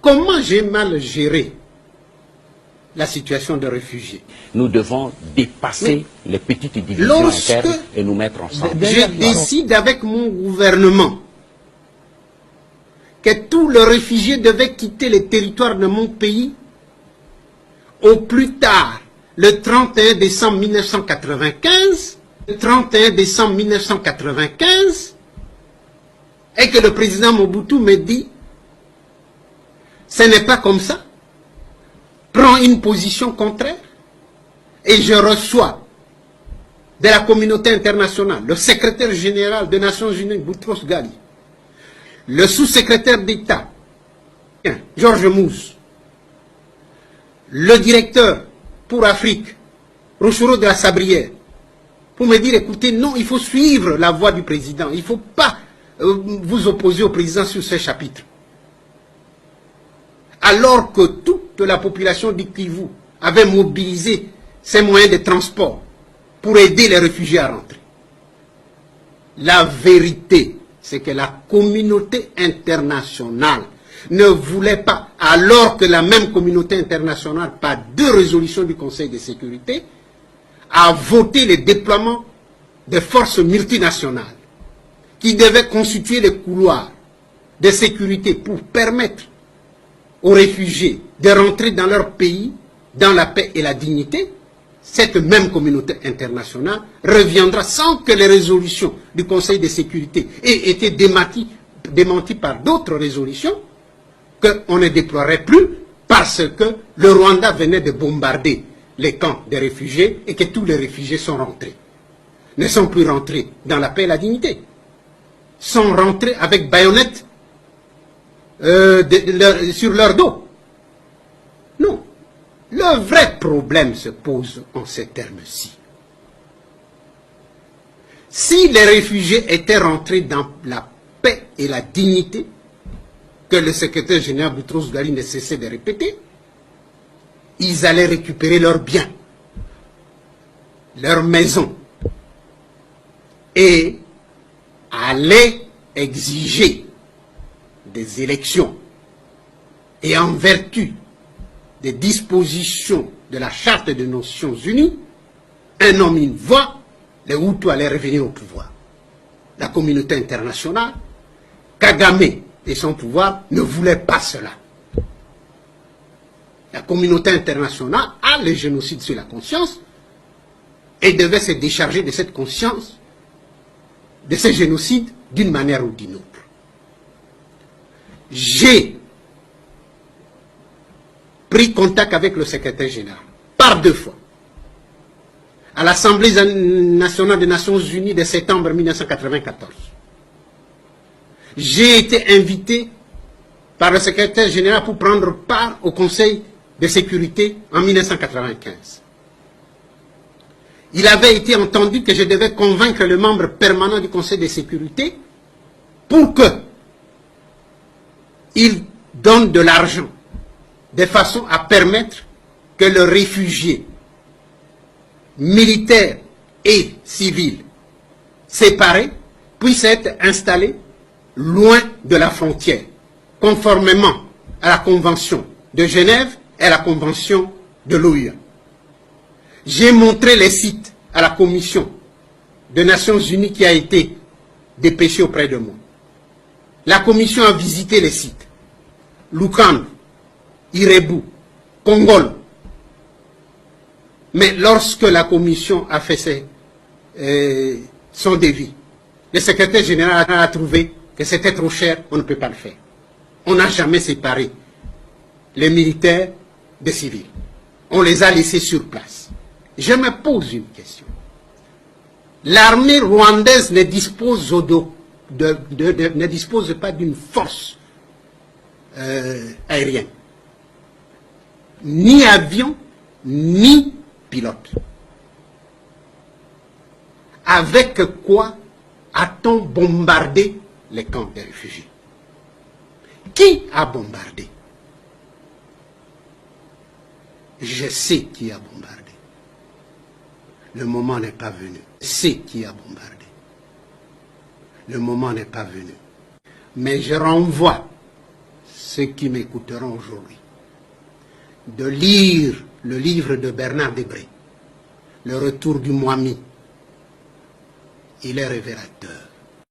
Comment j'ai mal géré la situation de réfugiés? Nous devons dépasser les petites divisions internes et nous mettre ensemble. Je décide avec mon gouvernement que tous les réfugiés devaient quitter le territoire de mon pays au plus tard le 31 décembre 1995, le 31 décembre 1995, et que le président Mobutu me dit, ce n'est pas comme ça, prends une position contraire, et je reçois de la communauté internationale le secrétaire général des Nations Unies, Boutros Ghali, le sous-secrétaire d'État, Georges Mousse, le directeur pour Afrique, Rochero de la Sabrière, pour me dire, écoutez, non, il faut suivre la voie du président, il ne faut pas vous opposer au président sur ce chapitre. Alors que toute la population du Kivu avait mobilisé ses moyens de transport pour aider les réfugiés à rentrer. La vérité, c'est que la communauté internationale ne voulait pas, alors que la même communauté internationale, par 2 résolutions du Conseil de sécurité, a voté le déploiement des forces multinationales qui devaient constituer les couloirs de sécurité pour permettre aux réfugiés de rentrer dans leur pays dans la paix et la dignité. Cette même communauté internationale reviendra sans que les résolutions du Conseil de sécurité aient été démenties par d'autres résolutions, qu'on ne déploierait plus parce que le Rwanda venait de bombarder les camps des réfugiés et que tous les réfugiés sont rentrés. Ne sont plus rentrés dans la paix et la dignité. Sont rentrés avec baïonnettes sur leur dos. Non. Le vrai problème se pose en ces termes-ci. Si les réfugiés étaient rentrés dans la paix et la dignité, que le secrétaire général Boutros Ghali ne cessait de répéter, ils allaient récupérer leurs biens, leurs maisons, et allaient exiger des élections. Et en vertu des dispositions de la Charte des Nations Unies, un homme, une voix, les Hutus allaient revenir au pouvoir. La communauté internationale, Kagame et son pouvoir ne voulaient pas cela. La communauté internationale a le génocide sur la conscience et devait se décharger de cette conscience, de ce génocide, d'une manière ou d'une autre. J'ai pris contact avec le secrétaire général, par 2 fois, à l'Assemblée nationale des Nations Unies de septembre 1994. J'ai été invité par le secrétaire général pour prendre part au Conseil de sécurité en 1995. Il avait été entendu que je devais convaincre le membre permanent du Conseil de sécurité pour qu'il donne de l'argent de façon à permettre que le réfugié militaire et civil séparés puisse être installé loin de la frontière, conformément à la Convention de Genève et à la Convention de l'OUA. J'ai montré les sites à la Commission des Nations Unies qui a été dépêchée auprès de moi. La Commission a visité les sites. Lukandu, Irebu, Kongol. Mais lorsque la Commission a fait son devis, le secrétaire général a trouvé que c'était trop cher, on ne peut pas le faire. On n'a jamais séparé les militaires des civils. On les a laissés sur place. Je me pose une question. L'armée rwandaise ne dispose, ne dispose pas d'une force aérienne. Ni avion, ni pilote. Avec quoi a-t-on bombardé les camps des réfugiés? Qui a bombardé? Je sais qui a bombardé. Le moment n'est pas venu. Je sais qui a bombardé. Le moment n'est pas venu. Mais je renvoie ceux qui m'écouteront aujourd'hui de lire le livre de Bernard Debré, Le Retour du Mwami. Il est révélateur.